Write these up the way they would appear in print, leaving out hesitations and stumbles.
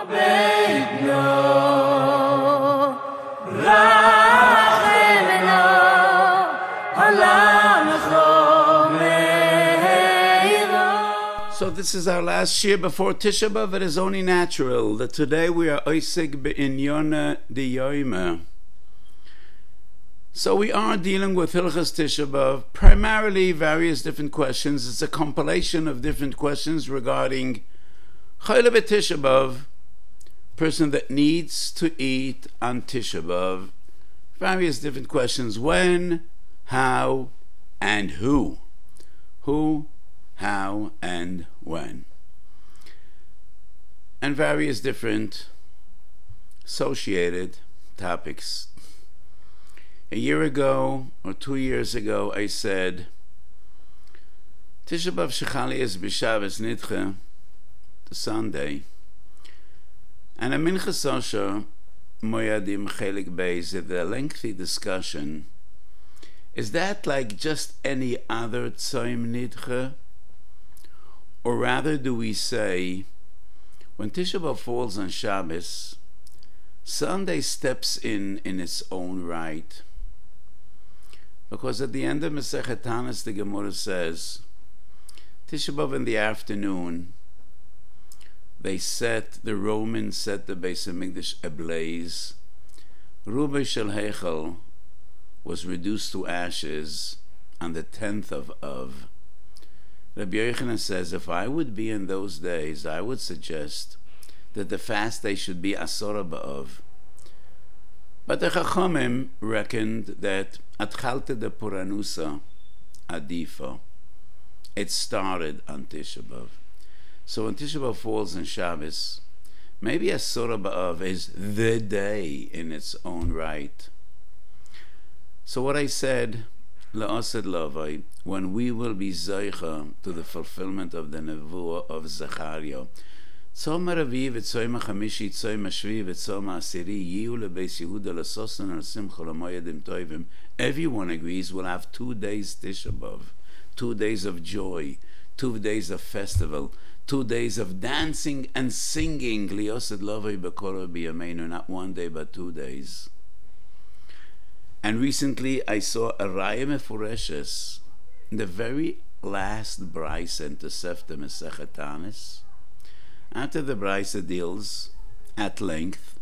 So this is our last shir before Tisha B'Av. It is only natural that today we are oisig b'Inyanei diyoyma. So we are dealing with Hilchas Tisha B'Av, primarily various different questions. It's a compilation of different questions regarding Chayla b'Tisha B'Av, person that needs to eat on Tisha B'Av. Various different questions: when, how, and who. Who, how, and when. And various different associated topics. A year ago, or 2 years ago, I said, Tisha B'Av Shechali is B'Shabbos Nidche, the Sunday, and a Minchas Osher Moyadim Chelik Beis, the lengthy discussion, is that like just any other Tzom Nidche? Or rather, do we say, when Tisha B'Av falls on Shabbos, Sunday steps in its own right? Because at the end of Masechet Tanis, the Gemara says, Tisha B'Av in the afternoon, the Romans set the Beis HaMikdash ablaze. Ruba Shel Heichel was reduced to ashes on the 10th of Av. Rabbi Yochanan says, if I would be in those days, I would suggest that the fast day should be Asora B'Av. But the Chachamim reckoned that Atchalte de Puranusa Adifa. It started on Tisha B'Av. So when Tisha B'Av falls on Shabbos, maybe Asora B'Av is the day in its own right. So what I said, La'ased Lavai, when we will be Zaycha to the fulfillment of the Nevuah of Zechariah, Tzom HaRavi v'Tzom HaChamishi Tzom HaShvi v'Tzom HaAsiri Yiyu leBeis Yehuda l'Sosan l'Simcha l'Moedim Tovim. Everyone agrees we'll have 2 days Tisha B'Av, 2 days of joy, 2 days of festival, 2 days of dancing and singing. La'ased Lavai b'Korah b'Yameinu, not 1 day but 2 days. And recently I saw a Raya Mefureshes, the very last Braisa in Tosefta Masechet Tanis. After the Braisa deals at length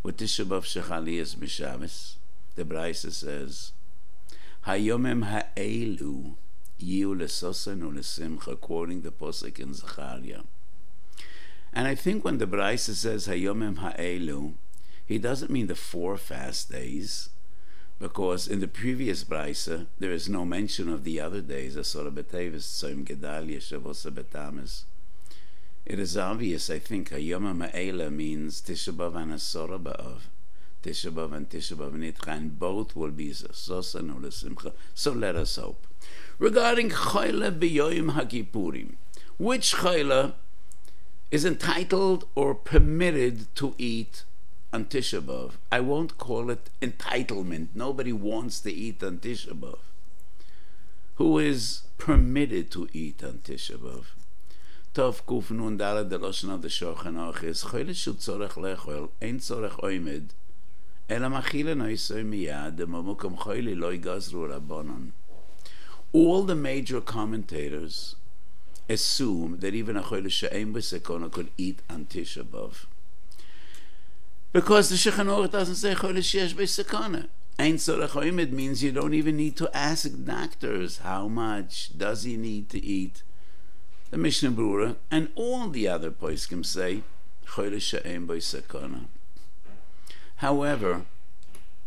with Tisha B'Av Shechaliyas B'Shabbos, the Braisa says, Hayomim ha'elu yiu lesosan u'lesimcha, quoting the Posek in Zechariah. And I think when the Braisa says Hayomim ha'elu, he doesn't mean the 4 fast days, because in the previous Braisa there is no mention of the other days, Asora B'Teves, Tzom Gedalia, Shavuos B'Tammuz. It is obvious, I think, Hayom HaMa'ela means Tisha B'Av and Asora B'Av, Tisha B'Av and Tisha B'Av Nidcha, and both will be Zosan or Simcha. So let us hope. Regarding Chayla B'Yoyim HaKippurim, which Chayla is entitled or permitted to eat on Tisha B'Av? I won't call it entitlement. Nobody wants to eat on Tisha B'Av. Who is permitted to eat on Tisha B'Av? Tov Kuf Nun Daled the Lashon of the Shulchan Aruch is Choyle Shu Tzorech Lechol Ein Tzorech Oimed Ela Machile Noisoi Miyad Mamukom Choyle Lo Yigazru Rabbanon. All the major commentators assume that even a Choyle She'ein B'Sekona could eat on Tisha B'Av, because the Shulchan Aruch doesn't say Choyle She'esh B'Sekona. Ein Tzorech Oimed means you don't even need to ask doctors how much does he need to eat. The Mishnah Berurah and all the other poskim say Choyle She'ein B'Sekona. However,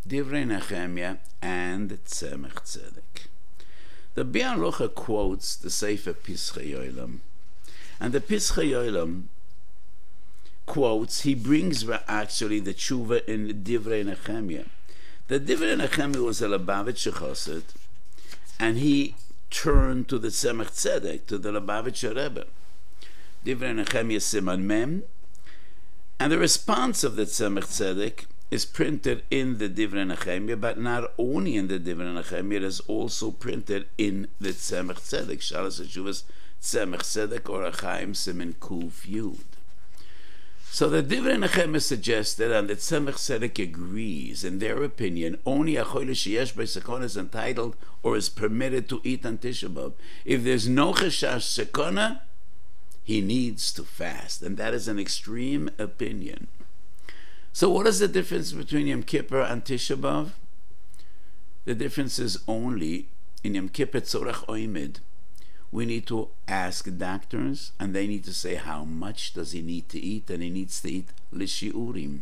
Divrei Nehemiah and Tzemach Tzedek, the Biur Halacha quotes the Sefer Pischei Olam, and the Pischei Olam quotes, he brings actually the tshuva in Divrei Nehemiah. The Divrei Nehemiah was a Lubavitcher Chassid, and he turned to the Tzemach Tzedek, to the Lubavitcher Rebbe. Divrei Nehemiah Siman Mem, and the response of the Tzemach Tzedek is printed in the Divrei Nehemiah, but not only in the Divrei Nehemiah, it is also printed in the Tzemach Tzedek, Shalas Teshuvas Tzemach Tzedek or Achaim Siman Kuf Yud. So the Divrei Nechemia suggested, and the Tzemach Tzedek agrees, in their opinion, only a choyle sheyesh b'sekona is entitled or is permitted to eat on Tisha B'Av. If there's no chashash sekona, he needs to fast, and that is an extreme opinion. So what is the difference between Yom Kippur and Tisha B'Av? The difference is only in Yom Kippur tzorach oimid. We need to ask doctors, and they need to say how much does he need to eat, and he needs to eat lishiurim.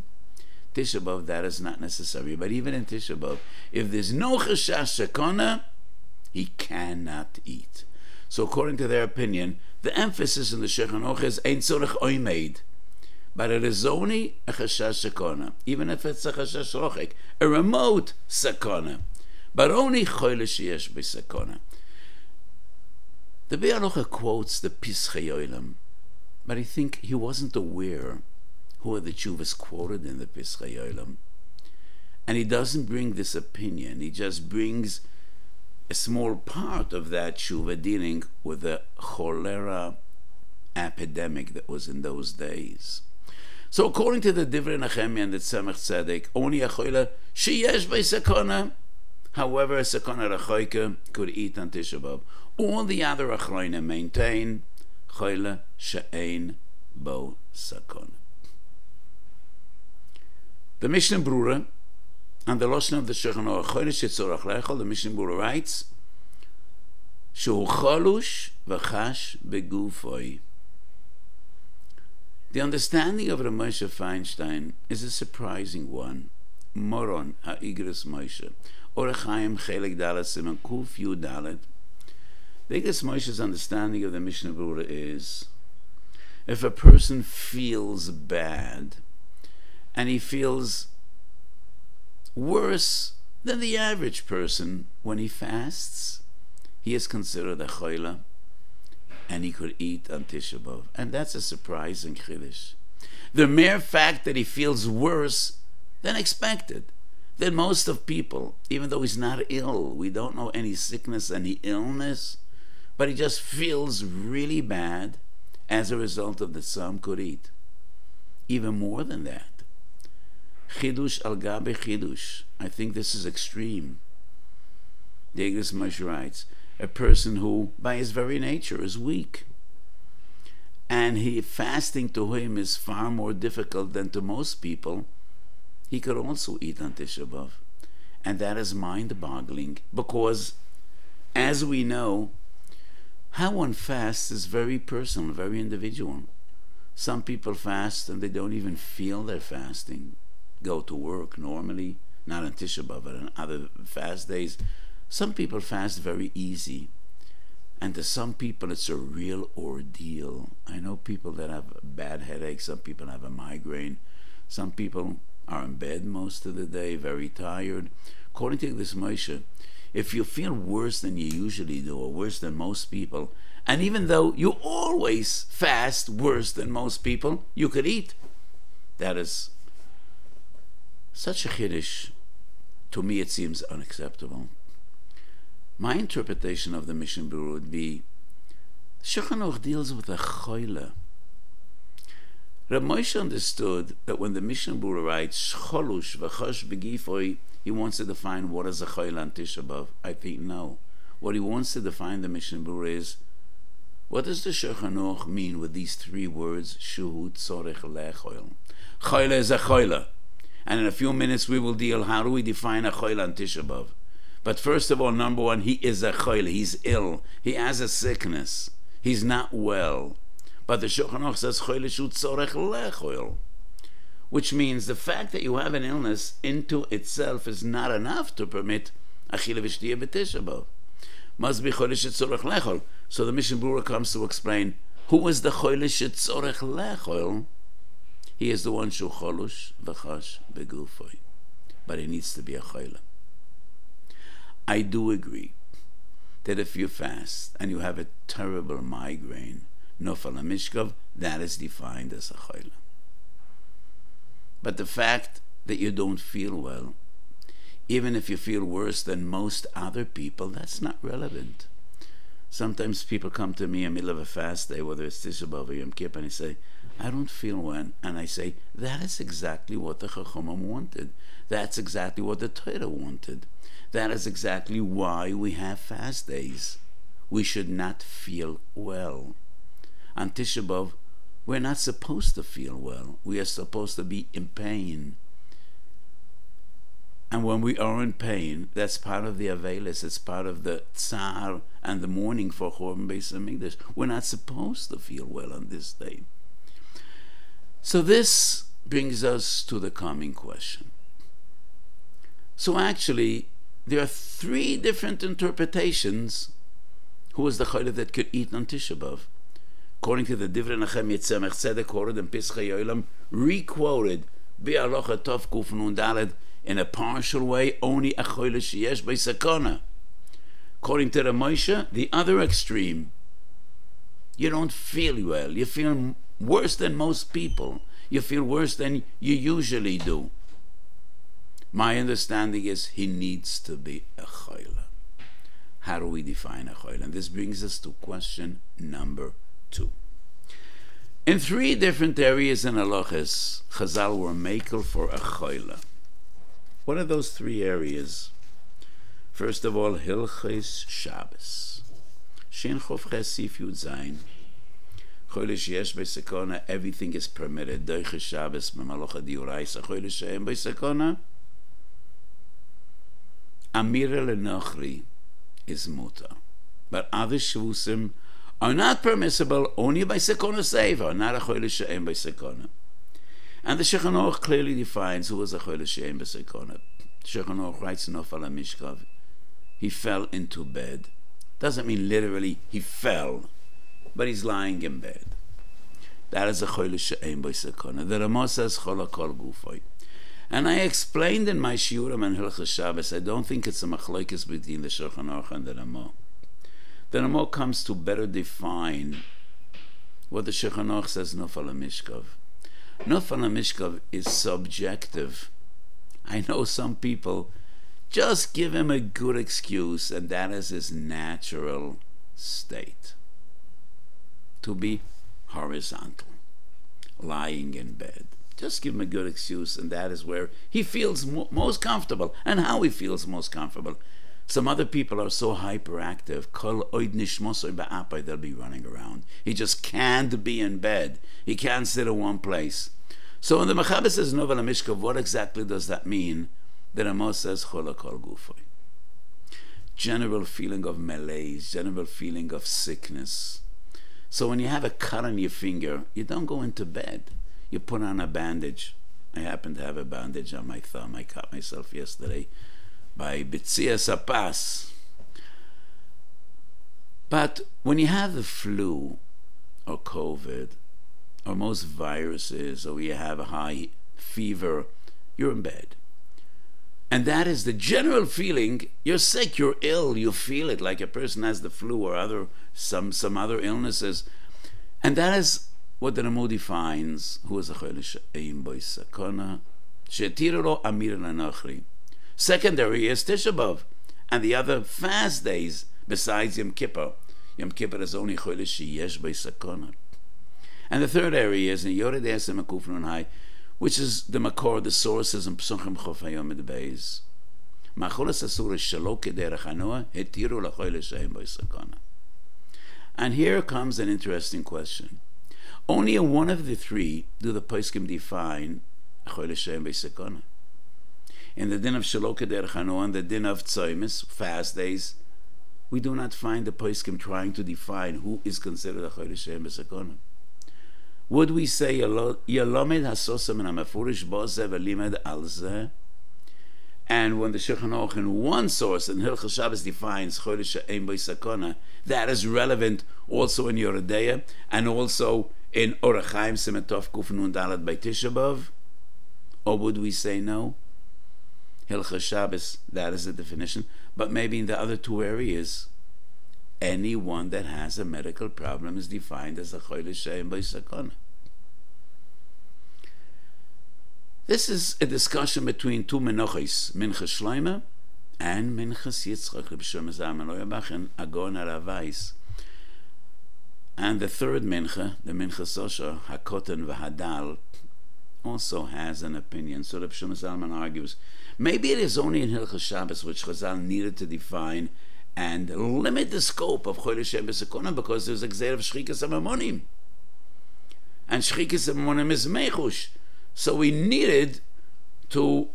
Tisha B'Av, that is not necessary. But even in Tisha B'Av, if there's no chashash sekona, he cannot eat. So according to their opinion, the emphasis in the Shulchan Aruch is ein tzorach oimid. But it is only a chashash sekona, even if it's a chashash rochek, a remote sekona. But only choyle sheyesh b'sekona. The Biur Halacha quotes the Pischei Olam, but I think he wasn't aware who are the tshuvas quoted in the Pischei Olam. And he doesn't bring this opinion, he just brings a small part of that tshuva dealing with the cholera epidemic that was in those days. So according to the Divrei Nechemia and the Tzemach Tzedek, only a choyle sheyesh b'sekona. However, a sekona rechoike could eat on Tisha B'Av. All the other achronim maintain choyle she'ein bo sekona. The Mishnah Brura and the Lashon of the Shulchan Aruch, choyle she'tzorach lechol, the Mishnah Brura writes, shehu chalush v'chash begufoi. The understanding of Rav Moshe Feinstein is a surprising one. Moron ha'igros Moshe. Orach Chaim Chelek Dalet Siman Kuf Yud Dalet. The Igros Moshe's understanding of the Mishnah Brura is, if a person feels bad and he feels worse than the average person when he fasts, he is considered a choyle and he could eat on Tisha B'Av. And that's a surprising chiddush. The mere fact that he feels worse than expected, than most of people, even though he's not ill, we don't know any sickness, any illness, but he just feels really bad as a result of the tzom, could eat. Even more than that, chidush al gabe chidush. I think this is extreme. The Igros Moshe writes, a person who by his very nature is weak, and fasting to him is far more difficult than to most people, he could also eat on Tisha B'Av. And that is mind-boggling, because, as we know, how one fasts is very personal, very individual. Some people fast and they don't even feel they're fasting, go to work normally, not on Tisha B'Av, but on other fast days. Some people fast very easy, and to some people it's a real ordeal. I know people that have bad headaches, some people have a migraine, some people are in bed most of the day, very tired. According to this Moshe, if you feel worse than you usually do, or worse than most people, and even though you always fast worse than most people, you could eat. That is such a chiddush. To me it seems unacceptable. My interpretation of the Mishnah Brura would be, Shulchan Aruch deals with a choyle. Rav Moshe understood that when the Mishnah Brura writes cholush v'chosh begifoi, he wants to define what is a choyle on Tisha B'Av. I think no. What he wants to define the Mishnah Brura is, what does the Shulchan Aruch mean with these three words, shuhu tzorech lechoil? Choyle is a choyle, and in a few minutes we will deal how do we define a choyle on Tisha B'Av. But first of all, number one, he is a choyle. He's ill. He has a sickness. He's not well. But the Shulchan Aruch says choyle shu tzorech lechoil, which means the fact that you have an illness into itself is not enough to permit achila v'shtiyah b'Tisha B'Av. Must be choyle shu tzorech lechol. So the Mishnah Brura comes to explain who is the choyle shu tzorech lechol. He is the one shu cholush v'chash begufoi, but he needs to be a choyle. I do agree that if you fast and you have a terrible migraine, nofal mishkav, that is defined as a choyle. But the fact that you don't feel well, even if you feel worse than most other people, that's not relevant. Sometimes people come to me in the middle of a fast day, whether it's Tisha B'Av or Yom Kippur, and they say, I don't feel well. And I say, that is exactly what the Chachamim wanted. That's exactly what the Torah wanted. That is exactly why we have fast days. We should not feel well. On Tisha B'Av, we're not supposed to feel well. We are supposed to be in pain. And when we are in pain, that's part of the Avelis, it's part of the Tsar and the mourning for Chorban Beis HaMikdash. We're not supposed to feel well on this day. So this brings us to the coming question. So actually, there are three different interpretations who was the Chaylev that could eat on Tisha B'Av. According to the Divrei Nachem Yitzemech Tzedek quoted in Pischei Yolam, re-quoted Bi'alocha Tov Kuf Nun Daled in a partial way, only a Choyle Sheyesh B'Sakona. According to the Moshe, the other extreme, you don't feel well, you feel worse than most people, you feel worse than you usually do. My understanding is he needs to be a Choyle. How do we define a Choyle? And this brings us to question number 2. In 3 different areas in Halachas, Chazal were makel for a Choyle. What are those 3 areas? First of all, Hilchos Shabbos. Shin Chof Ches Sif Yud Zayin. Choyle Sheyesh B'Sakona, everything is permitted. Doiches Shabbos, B'Malocha Diuraisa. Choyle She'en B'Sakona. Amira L'Nochri is muta. But other Shvusim are not permissible only by Sakona Seva, not a Choyle She'en B'Sakona. And the Shulchan Aruch clearly defines who was a Choyle She'en B'Sakona. Shulchan Aruch writes Nofal HaMishkav. He fell into bed. Doesn't mean literally he fell, but he's lying in bed. That is a Choyle She'en B'Sakona. The Ramah says Chol HaKol Gufay. And I explained in my Shiurim and Hilchos Shabbos, I don't think it's a machlokes between the Shulchan Aruch and the Ramah. The Ramah comes to better define what the Shulchan Aruch says Nofal HaMishkav. Nofal HaMishkav is subjective. I know some people just give him a good excuse, and that is his natural state. To be horizontal, lying in bed. Just give him a good excuse, and that is where he feels most comfortable, and how he feels most comfortable. Some other people are so hyperactive, kol oid nishmosoi ba'apay, they'll be running around. He just can't be in bed. He can't sit in one place. So when the Mechaber says Nofal HaMishkav, what exactly does that mean? The Ramah says Chol HaKol Gufay. General feeling of malaise, general feeling of sickness. So when you have a cut on your finger, you don't go into bed. You put on a bandage. I happen to have a bandage on my thumb. I cut myself yesterday by Bitzia Sapas. But when you have the flu or COVID or most viruses, or you have a high fever, you're in bed. And that is the general feeling. You're sick, you're ill, you feel it like a person has the flu or some other illnesses. And that is what the Ramah defines who is a Choyle She'en B'Sakona. She'etiru lo Amira L'Nochri. Secondary is Tisha B'Av, and the other fast days besides Yom Kippur. Yom Kippur is only Choyle Sheyesh B'Sakona. And the third area is in Yored Esem Akuf Nun Hai, which is the Makor, the sources in Psuchim Chof Hayom Ed Beis. Macholas Asura Shalo Kederech Hanoah Hetiru LaChoyle She'en B'Sakona. And here comes an interesting question. Only in one of the 3 do the Poskim define Choyle She'en B'Sakona. In the din of Shalo Kederech Hanoah and the din of Tzoymis, fast days, we do not find the Poskim trying to define who is considered a Choyle She'en B'Sakona. Would we say Yalomed Hasosam and Amafurish Bozev Elimed Alzeh? And when the Shulchan Aruch in one source in Hilchos Shabbos defines Choyle She'en B'Sakona, that is relevant also in Yoredeya and also in Orach Chaim Simetov Kuf Nun Daled by Tisha B'Av? Or would we say no? Hilchos Shabbos, that is the definition. But maybe in the other 2 areas, anyone that has a medical problem is defined as a Choyle She'en B'Sakona. This is a discussion between 2 Menochis, Minchas Shloimeh and Minchas Yitzchak, Reb Shlomo Zalman Auerbach and Agon Harav Weiss. And the third mincha, the mincha sosha, hakotan v'hadal, also has an opinion. So the Shlomo Zalman argues, maybe it is only in Hilchos Shabbos which Chazal needed to define and limit the scope of Chol Hashon b'Sekona, because there's a gzeir of Shchikas HaMamonim. And Shchikas HaMamonim is Mechush. So we needed to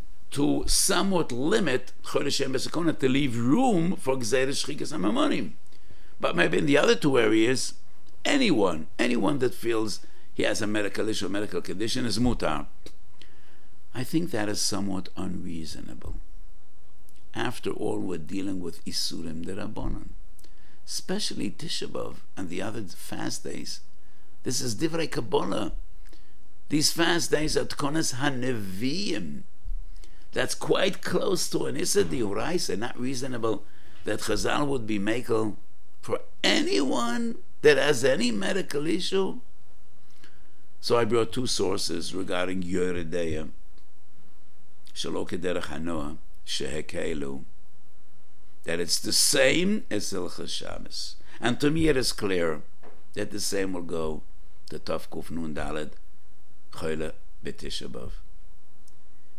somewhat limit Chol Hashon b'Sekona, to leave room for gzeir of Shchikas HaMamonim. But maybe in the other two areas, anyone that feels he has a medical issue, a medical condition, is mutar. I think that is somewhat unreasonable. After all, we're dealing with Isurim D'Rabbanan, especially Tisha B'Av and the other fast days. This is Divrei Kabbalah. These fast days are Tkonas HaNeviim. That's quite close to an Issa D'Oraisa, not reasonable that Chazal would be makel for anyone that has any medical issue. So I brought two sources regarding Yoredeya, Shelo Kederech Hanoah, Shehekelu, that it's the same as Hilchos Shabbos. And to me it is clear that the same will go to Tov Kuf Nun Daled, Choyle B'Tisha B'Av.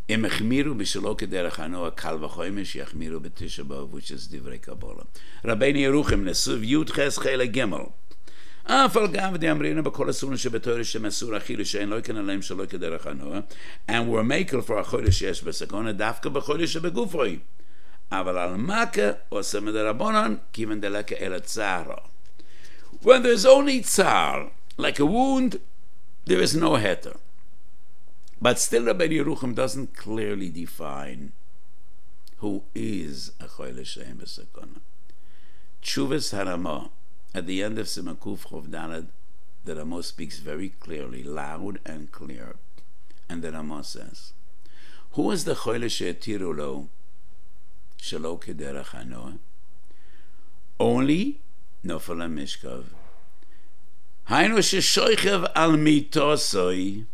Im Echmiru B'Shelo Kederech Hanoah, Kal V'Choymish Yechmiru B'Tisha B'Av, which is Divrei Kabbalah. Rabbeinu Yeruchim, Nesuv Yud Ches Chele Gimel. And we're makel for a chodesh yesh b'sekona dafka b'chodesh begufoi. Aval al makeh osem d'Rabbanan kiven deleke el tzara. When there's only tzar, like a wound, there is no heter. But still, Rabbeinu Yeruchim doesn't clearly define who is a chodesh yesh b'sekona. Tshuvas Haramah, at the end of Siman Kuf Chov Daled, the Ramah speaks very clearly, loud and clear. And the Ramah says, who is the Choyle she'etiru lo shelo kederech hanoah? Only Nofel HaMishkav. Hainu sheshoichev al mitosoi,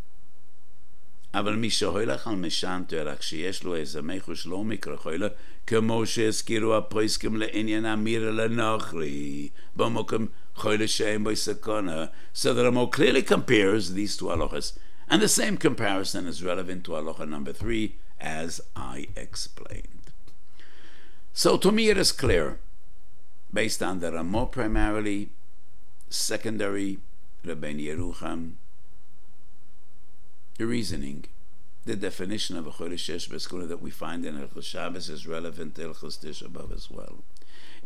אבל מי שהולך על משנתו, רק שיש לו איזה מיחוש לא מקרה חולה, כמו שהזכירו הפויסקים לעניין אמירה לנוכרי, במוקם חולה שאין בו סכנה. So the Ramo clearly compares these two halachas, and the same comparison is relevant to halacha number 3, as I explained. So to me it is clear, based on the Ramo primarily, secondary, Rabbeinu Yerucham, the reasoning, the definition of a chodesh yesh b'sekona that we find in Hilchos Shabbos is relevant to Hilchos Tisha B'Av as well.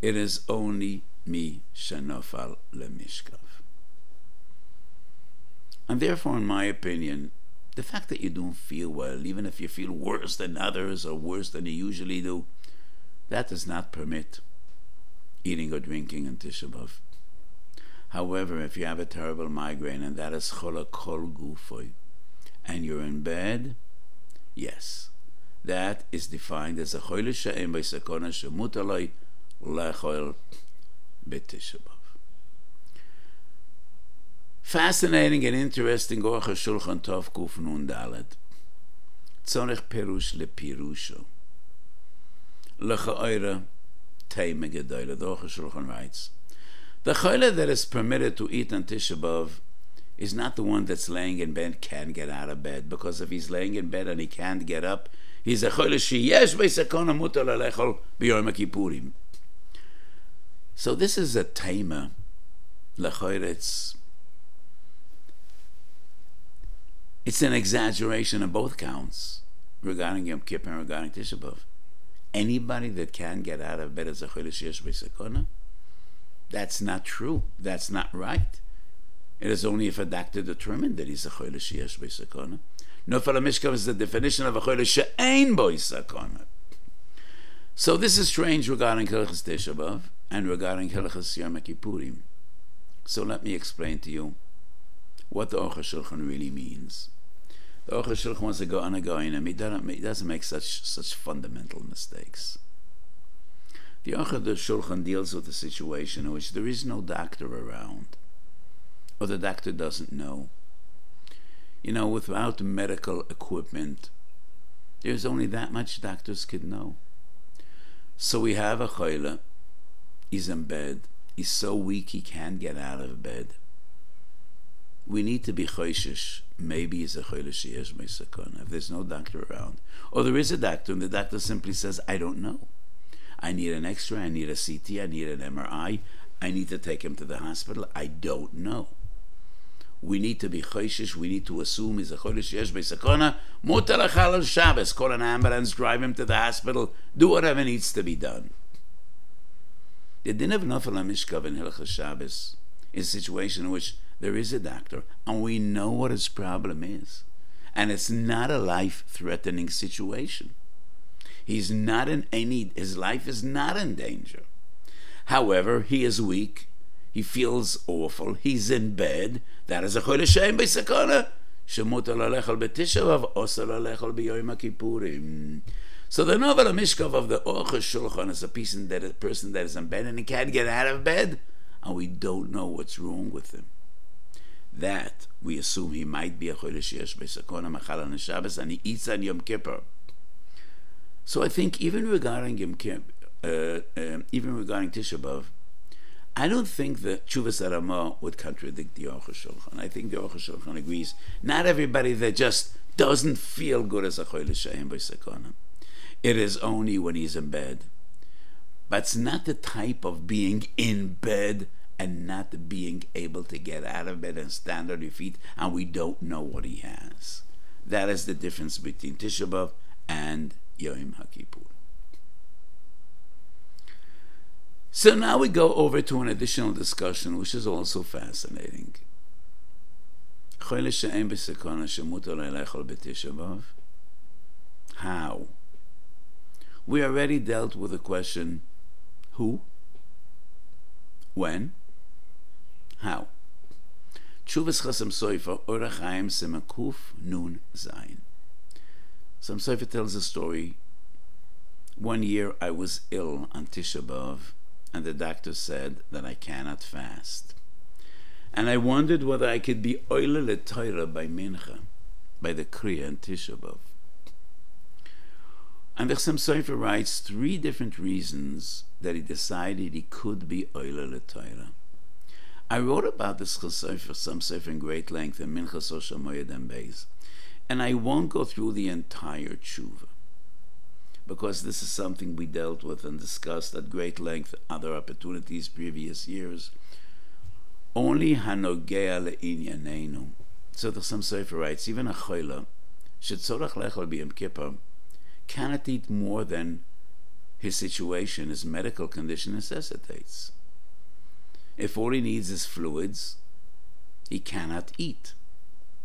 It is only mi shenofal lemishkav. And therefore, in my opinion, the fact that you don't feel well, even if you feel worse than others or worse than you usually do, that does not permit eating or drinking in Tisha B'Av. However, if you have a terrible migraine and that is chola kol gufoy, and you're in bed, yes, that is defined as a choyle she'en b'sekona shemut aloi lechol b'Tisha B'Av. Fascinating and interesting Aruch HaShulchan Tov Kuf Nun Daled. Tzorech perush lepirusho. L'cha'oira teime gedoyle. The Aruch HaShulchan writes, the choyle that is permitted to eat on Tisha B'Av is not the one that's laying in bed, can't get out of bed, because if he's laying in bed and he can't get up, he's a choyle sheyesh b'sekona mutar lechol b'yom kippurim. So this is a taima, lechoyre, it's an exaggeration on both counts regarding Yom Kippur and regarding Tisha B'Av. Anybody that can get out of bed is a choyle sheyesh b'sekona? That's not true. That's not right. It is only if a doctor determined that he's a choyle sheyesh b'sekona. Nofel HaMishkav is the definition of a choyle she'ein bo sekona. So this is strange regarding Hilchos Tisha B'Av and regarding Hilchos Yom Kippurim. So let me explain to you what the Aruch HaShulchan really means. The Aruch HaShulchan wants to go on a goyim. He doesn't make such fundamental mistakes. The Aruch HaShulchan deals with a situation in which there is no doctor around, or the doctor doesn't know. You know, without medical equipment, there's only that much doctors could know. So we have a choyle, he's in bed, he's so weak he can't get out of bed. we need to be choishish. Maybe it's a choilish yesh meisakona if there's no doctor around. Or there is a doctor and the doctor simply says, I don't know. I need an X-ray, I need a CT, I need an MRI, I need to take him to the hospital. I don't know. We need to be choishish. We need to assume he's a choilish yesh meisakona. Mutar lachal al Shabbos. Call an ambulance, drive him to the hospital, do whatever needs to be done. The din of nafel hamishkav in Hilchos Shabbos is a situation in which there is a doctor and we know what his problem is, and it's not a life-threatening situation. He's not in any. His life is not in danger. However, he is weak. He feels awful. He's in bed. That is a chol Hashem b'sakana. Shemutar lalechol b'tisha b'av, osar lalechol b'yom kippurim. So the novel mishkav of the Aruch Shulchan is a person that is in bed and he can't get out of bed, and we don't know what's wrong with him. That we assume he might be a choilish yesh b'sakona machal on Shabbos, and he eats on Yom Kippur. So I think even regarding Yom Kippur, even regarding Tisha B'av, I don't think that Tshuvas Arama would contradict the Aruch Shulchan. I think the Aruch Shulchan agrees. Not everybody that just doesn't feel good as a choilish yesh b'sakona. It is only when he's in bed. But it's not the type of being in bed and not being able to get out of bed and stand on your feet, and we don't know what he has. That is the difference between Tisha B'av and Yom HaKippur. So now we go over to an additional discussion, which is also fascinating. How? We already dealt with the question, who, when, how. Tshuvas Chasam Sofer, Orach Chaim Simakuf Nun Zayin. Some Sofer tells a story. One year I was ill on Tisha B'av, and the doctor said that I cannot fast. And I wondered whether I could be oile l'Torah by Mincha, by the Kriya and Tisha B'av. And the Chasam Sofer writes 3 different reasons that he decided he could be oile l'Torah. I wrote about this Chasam Sofer in great length in Minchas Rosh Hamoed and Beis, and I won't go through the entire tshuva, because this is something we dealt with and discussed at great length other opportunities previous years. Only hanogea le'inyaneinu. So the Chasam Sofer writes, even a choila shetzorach lechol b'Yom Kippur cannot eat more than his situation, his medical condition necessitates. If all he needs is fluids, he cannot eat.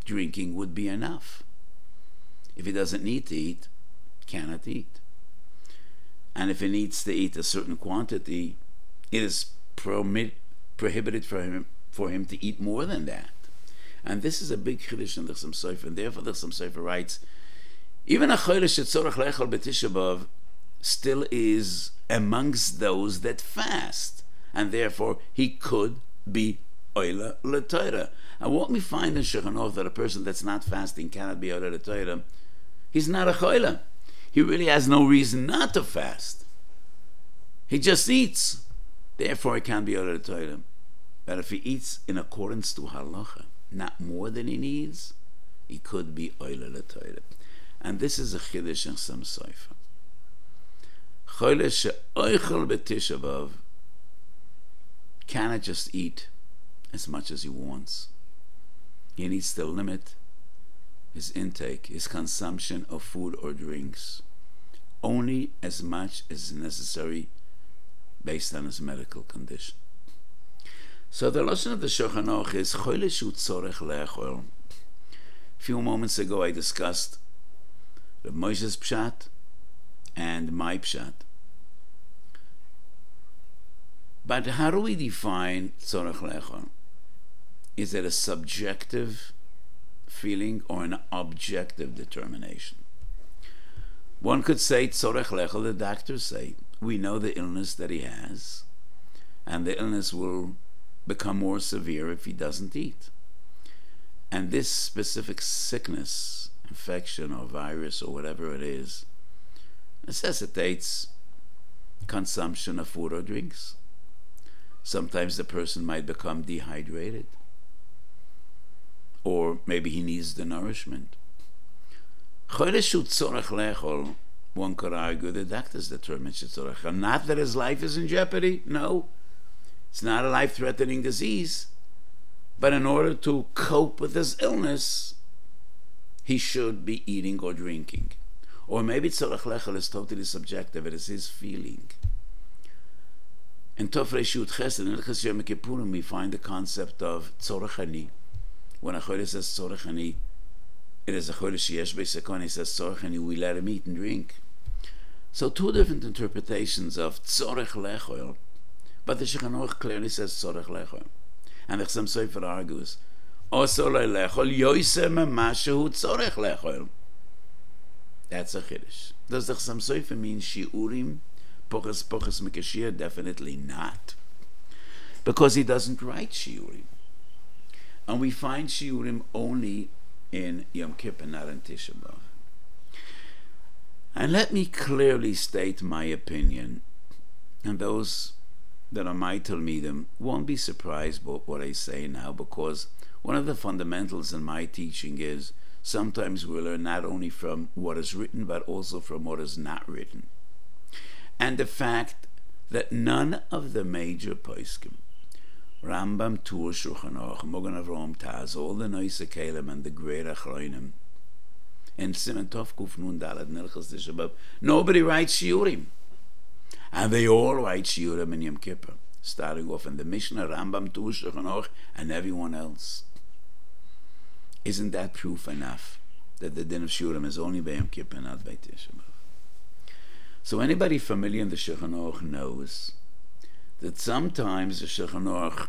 Drinking would be enough. If he doesn't need to eat, cannot eat. And if he needs to eat a certain quantity, it is prohibited for him to eat more than that. And this is a big chiddush in the Chasam Sofer, and therefore the Chasam Sofer writes, even a choilish shetzorach lechol b'Tisha B'av still is amongst those that fast, and therefore he could be oile l'Torah. And what we find in Shulchan Aruch that a person that's not fasting cannot be oile l'Torah, he's not a choila. He really has no reason not to fast. He just eats. Therefore he can't be oile l'Torah. But if he eats in accordance to halacha, not more than he needs, he could be oile l'Torah. And this is a chiddush in Chasam Sofer. Choile she'oichel b'Tisha B'av cannot just eat as much as he wants. He needs to limit his intake, his consumption of food or drinks, only as much as necessary based on his medical condition. So the lesson of the Shulchan Aruch is choile shu tzorech le'echol. A few moments ago I discussed Rav Moshe's pshat and my pshat. But how do we define tzorech le'echol? Is it a subjective feeling or an objective determination? One could say tzorech le'echol, the doctors say, we know the illness that he has, and the illness will become more severe if he doesn't eat. And this specific sickness, infection or virus or whatever it is, necessitates consumption of food or drinks. Sometimes the person might become dehydrated. or maybe he needs the nourishment. One could argue the doctors determine shetzorech. Not that his life is in jeopardy. No, it's not a life-threatening disease. But in order to cope with his illness, he should be eating or drinking. Or maybe tzorech lechel is totally subjective. It is his feeling. In Tov Reish Yud Ches, in Hilchos Yom Kippurim, we find the concept of tzorech ani. When a chodesh says tzorech ani, it is a chodesh yesh beisakon. He says tzorech ani, we let him eat and drink. So two different interpretations of tzorech lechol, but the Shulchan Aruch clearly says tzorech lechol. And the Chassam Sofer argues, Oso lechol yoisem mashehu tzorech lechol. That's a chiddush. Does the Chassam Sofer mean shiurim, poches mekashir? Definitely not, because he doesn't write shiurim, and we find shiurim only in Yom Kippur, not in Tisha B'av. And let me clearly state my opinion, and those that are my Talmidim won't be surprised by what I say now, because one of the fundamentals in my teaching is sometimes we learn not only from what is written, but also from what is not written. And the fact that none of the major poskim, Rambam, Tur, Shulchan Aruch, Mogen Avraham, Taz, all the Noise Kalim and the great Achronim, and Siman Tov Kuf Nun Dalad Hilchos Tisha B'av, nobody writes shiurim, and they all write shiurim in Yom Kippur, starting off in the Mishnah, Rambam, Tur, Shulchan Aruch, and everyone else. Isn't that proof enough that the din of shiurim is only by Yom Kippur, not by Tisha B'av? So anybody familiar in the Shulchan Aruch knows that sometimes the Shulchan Aruch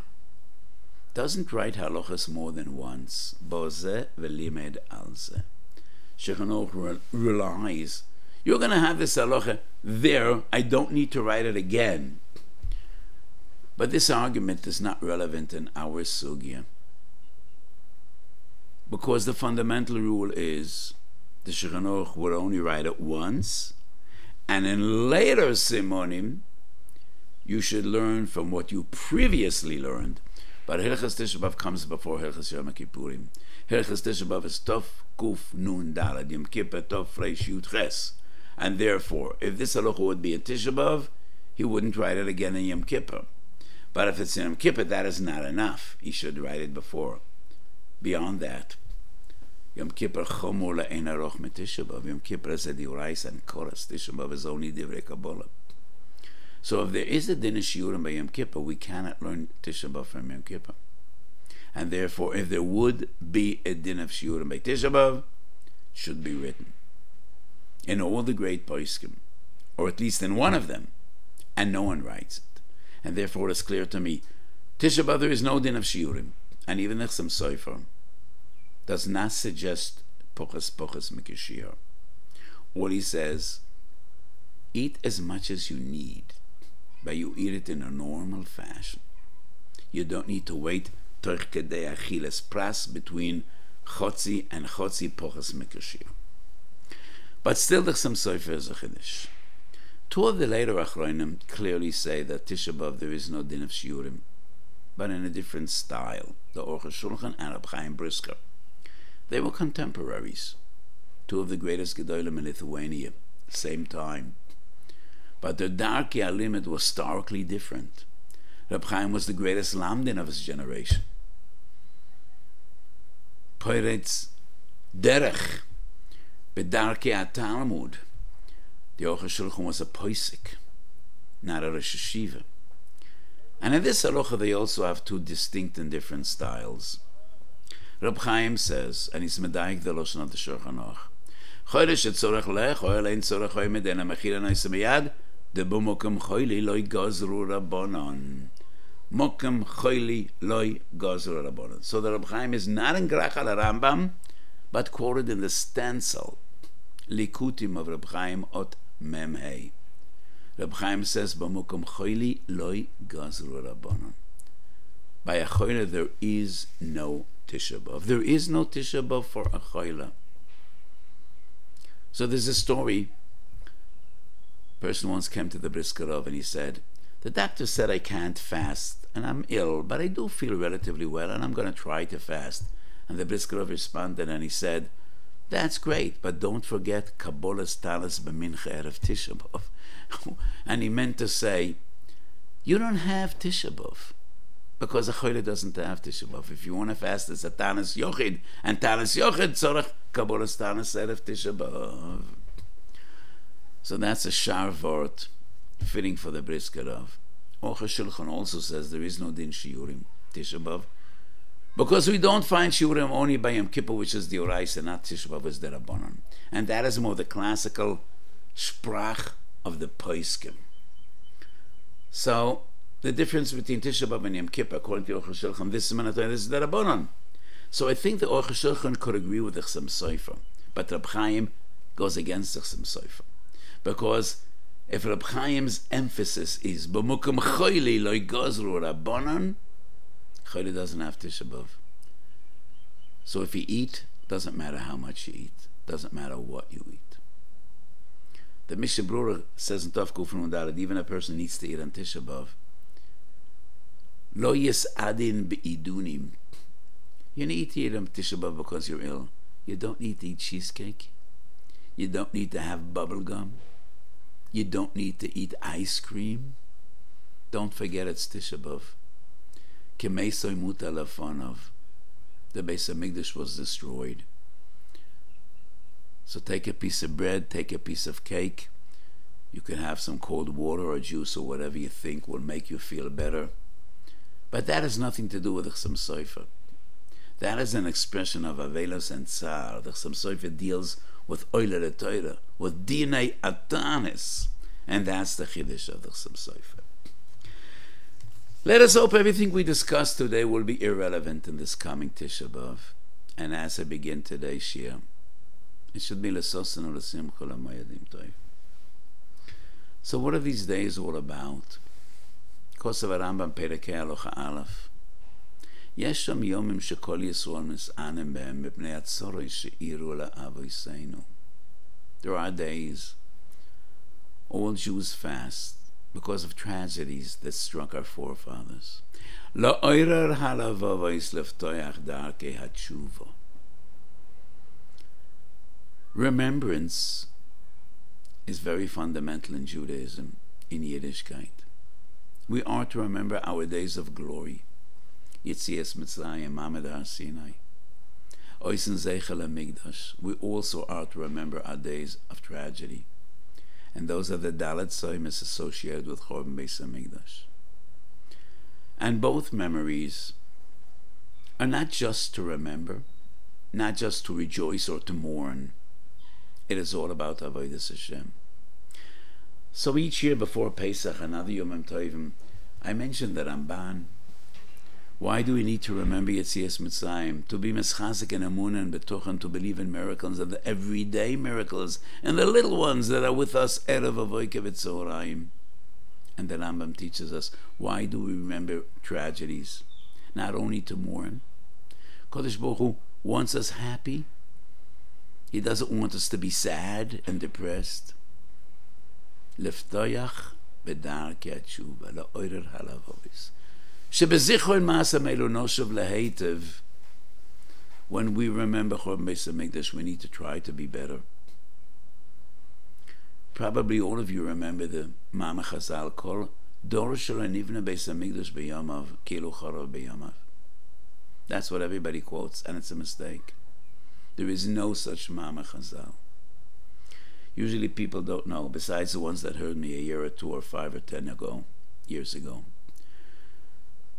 doesn't write halachas more than once. Bozeh v'limed alzeh. Shulchan Aruch relies, you're going to have this halacha there, I don't need to write it again. But this argument is not relevant in our sugya, because the fundamental rule is the Shulchan Aruch would only write it once, and in later simonim you should learn from what you previously learned. But Hilchos Tisha B'av comes before Hilchos Yom Kippurim. Hilchos Tisha B'av is Tov Kuf Nun Dalad, Yom Kippur Tov Reish Yud Ches. And therefore, if this halacha would be in Tisha B'av, he wouldn't write it again in Yom Kippur. But if it's in Yom Kippur, that is not enough. He should write it before. Beyond that, Yom Kippur Chomor Le'ein Aroch Me Tisha B'av. Yom Kippur is a Diurais and Koras. Tisha B'av is only Divrei Kabbalah. So if there is a din of shiurim by Yom Kippur, we cannot learn Tisha B'av from Yom Kippur. And therefore, if there would be a din of shiurim by Tisha B'av, it should be written in all the great poskim, or at least in one of them, and no one writes it. And therefore, it's clear to me, Tisha B'av there is no din of shiurim, and even the Chassam Sofer does not suggest poches mekashir. All he says, eat as much as you need, but you eat it in a normal fashion. You don't need to wait torch kedei achilas pras between chotzi and chotzi poches mekashir. But still, the Chassam Sofer is a chiddush. Two of the later achronim clearly say that Tisha B'av there is no din of shiurim, but in a different style. The Aruch Shulchan and Reb Chaim Brisker. They were contemporaries, two of the greatest gedolim in Lithuania, same time. But their darkei alimut was starkly different. Reb Chaim was the greatest lamdin of his generation. Poretz derech bedarkei atalmud. The Aruch Shulchan was a poisik, not a Rosh Yeshiva. And in this halacha they also have two distinct and different styles. Reb Chaim says, and he's medayik the lashon of the Shulchan Aruch, chodesh etzorech lech, oil ein tzorech oil medena mechila noise miyad, de b'mokem choili loy gazru rabbanon. Mokem choili loy gazru rabbanon. So the Reb Chaim is not in Grach al Rambam, but quoted in the stencil, Likutim of Reb Chaim ot mem hei. Reb Chaim says, b'mokem choili loy gazru rabbanon. By a choila there is no Tisha B'av. There is no Tisha B'av for a choila. So there's a story. A person once came to the Brisker Rav and he said, the doctor said I can't fast and I'm ill, but I do feel relatively well and I'm going to try to fast. And the brisker responded and he said, that's great, but don't forget Kabbalas Talis B'Mincha Erev Tisha B'Av. And he meant to say, you don't have Tisha B'Av, because a Choyle doesn't have Tisha B'Av. If you want to fast, it's a Tanis Yochid, and Tanis Yochid tzorach Kabbalas Talis Erev Tisha B'Av. So that's a sharp word fitting for the brisker of. Kol Hashon also says there is no din shiurim Tisha B'Av, because we don't find shiurim only by Yom Kippur, which is the Weiss, and not Tisha B'Av is the Rabbanon. And that is more the classical sprach of the Poskim. So the difference between Tisha B'Av and Yom Kippur, according to Kol Hashon, this is the Rabbanon. So I think the Kol Hashon could agree with the Chassam Sofer, but Reb Chaim goes against the Chassam Sofer, because if Reb Chaim's emphasis is b'mukum choyli lo yigozru Rabbanon, choyli doesn't have Tisha B'Av. So if you eat, doesn't matter how much you eat, doesn't matter what you eat. The Mishnah Brura says in Tov Kuf Nun Daled, even a person needs to eat on Tisha B'Av. Lo yis'adin b'idunim. You need to eat on Tisha B'Av because you're ill. You don't need to eat cheesecake. You don't need to have bubble gum. You don't need to eat ice cream. Don't forget it's Tisha B'Av. K'meisoy muta lefonov. The Beis HaMikdash was destroyed. So take a piece of bread, take a piece of cake. You can have some cold water or juice or whatever you think will make you feel better. But that has nothing to do with the Chassam Sofer. That is an expression of Avelos and Tsar. The Chassam Sofer deals with Oile Torah, with Dinei Atanis, and that's the Chiddush of the Chassam Sofer. Let us hope everything we discussed today will be irrelevant in this coming Tisha B'Av. And as I begin today's Shir, it should be L'Sosan U'L'Simcha L'Moyadim Tov. So what are these days all about? Kosav Rambam Perikei Halacha Aleph. יש שם יומים שכל ישראל מסענם בהם מפני הצורך שאירו לאבויסנו. There are days all Jews fast because of tragedies that struck our forefathers. לאוירר הלבבויס לפתוח דרכי התשובה. Remembrance is very fundamental in Judaism, in Yiddishkeit. We are to remember our days of glory. Yitzias Mitzrayim, Mamad Har Sinai, Oisen Zeichel HaMikdash. We also are to remember our days of tragedy, and those are the Dalet Soimis associated with Chorban Beis HaMikdash. And both memories are not just to remember, not just to rejoice or to mourn. It is all about Avodas Hashem. So each year before Pesach, another Yom Tovim, I mentioned the Ramban. Why do we need to remember Yetzias Mitzrayim? To be meschazik and emunah and betochen, to believe in miracles, and the everyday miracles, and the little ones that are with us, erev avoyke v'tzoraim. And the Rambam teaches us, why do we remember tragedies? Not only to mourn. Kodesh Baruch Hu wants us happy. He doesn't want us to be sad and depressed. Leftoyach b'darkei hatshuva, la'oirer halavos. When we remember Chorban Beis HaMikdash, we need to try to be better. Probably all of you remember the Mama Chazal Kol Hashon Nivna Beis HaMikdash b'Yamav Kilu Harav b'Yamav. That's what everybody quotes, and it's a mistake. There is no such Mama Chazal. Usually people don't know, besides the ones that heard me a year or 2 or 5 or 10 years ago.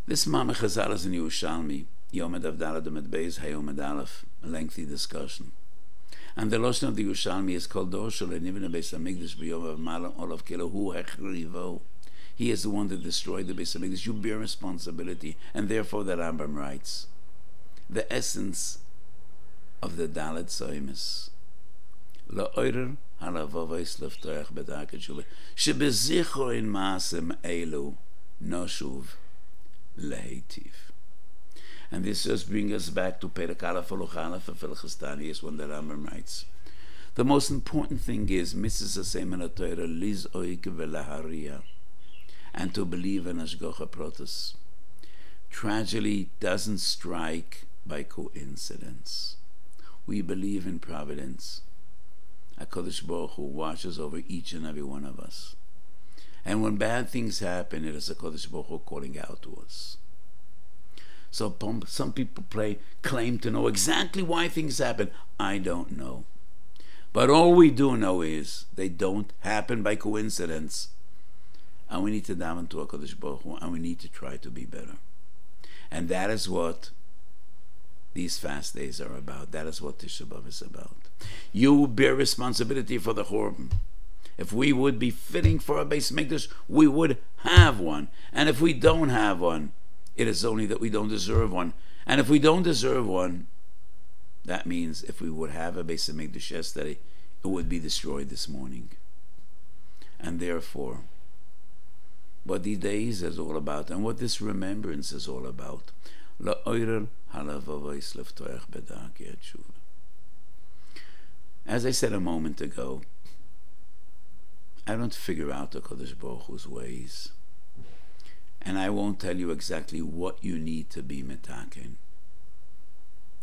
This Mama Chazal is in Yerushalmi, Yom Davdalad Umed Beis Hayom Aleph, a lengthy discussion. And the Lashon of the Yerushalmi is called Dor Shel Nivna Beis HaMikdash b'Yom Malam Olav Kilo Hu Hechrivo. He is the one that destroyed the Beis HaMikdash. You bear responsibility, and therefore the Rambam writes, the essence of the Dalet Soimis. La'oirer halavavos leftoach b'darkei tshuva shebezichor in maasem elu noshuv lehitiv. And this just brings us back to Perek Aleph Halacha Aleph of Hilchos Taniyos, when the Rambam writes, the most important thing is mitzvahs hasemen haTorah lizoik v'laharia, and to believe in Hashgacha Protos. Tragedy doesn't strike by coincidence. We believe in providence. HaKadosh Baruch Hu watches over each and every one of us. And when bad things happen, it is HaKadosh Baruch Hu calling out to us. So some people claim to know exactly why things happen. I don't know. But all we do know is they don't happen by coincidence. And we need to daven to HaKadosh Baruch Hu, and we need to try to be better. And that is what these fast days are about. That is what Tisha B'Av is about. You bear responsibility for the Churban. If we would be fitting for a Beis Mikdash, we would have one. And if we don't have one, it is only that we don't deserve one. And if we don't deserve one, that means if we would have a Beis Mikdash yesterday, it would be destroyed this morning. And therefore, what these days is all about, and what this remembrance is all about, as I said a moment ago, I don't figure out the Kodesh Baruch Hu's ways, and I won't tell you exactly what you need to be metaken.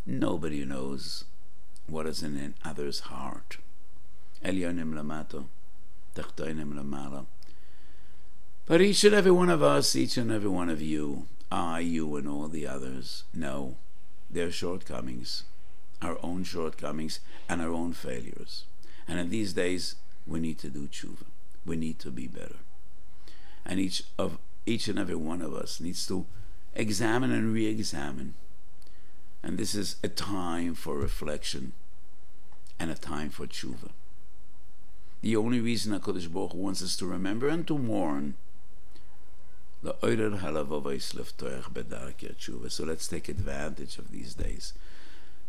Nobody knows what is in another's heart. Elyonim lamato, tachtoinim lamala. But each and every one of us, each and every one of you, I, you, and all the others, know their shortcomings, our own shortcomings, and our own failures. And in these days, we need to do tshuva. We need to be better. And each and every one of us needs to examine and re-examine. And this is a time for reflection and a time for tshuva. The only reason HaKadosh Baruch Hu wants us to remember and to mourn. So let's take advantage of these days.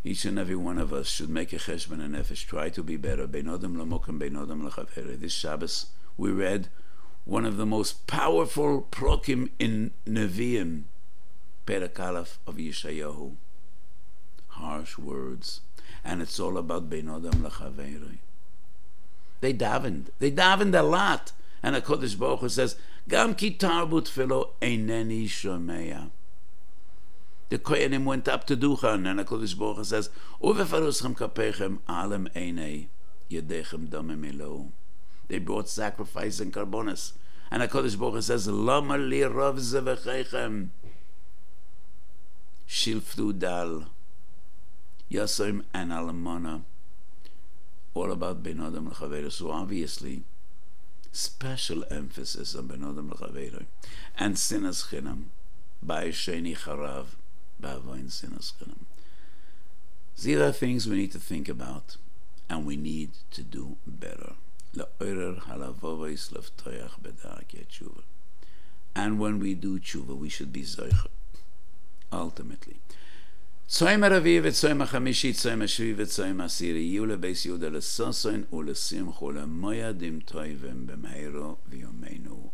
Each and every one of us should make a cheshbon and nefesh, try to be better. This Shabbos we read one of the most powerful prokim in Nevi'im, Perek Aleph of Yeshayahu. Harsh words, and it's all about bein adam l'chaveroi. They davened a lot, and HaKadosh Baruch Hu says, Gam ki tarbu tefilo eineni shomea. The Kohanim went up to Duchan, and HaKadosh Baruch Hu says, Uvefaruschem kapechem alem einei yedechem damim elo. They brought sacrifice and karbonos, and HaKadosh Baruch Hu says, Lama li rav zevechechem shilftu dal Yasim and Alamana, all about Ben Adam L'Chaveiro. So obviously, special emphasis on Ben Adam L'Chaveiro and Sinas Chinam by Sheni Harav, Ba'avoin Sinas Chinam. These are things we need to think about, and we need to do better. And when we do tshuva, we should be zoicha. Ultimately. Tzoyim haravi v'tzoyim hachamishi, tzoyim hashvi v'tzoyim hasiri, yiyu lebeis Yehuda lesoson ulesimchu lemoyadim toivim b'meiro v'yomeinu.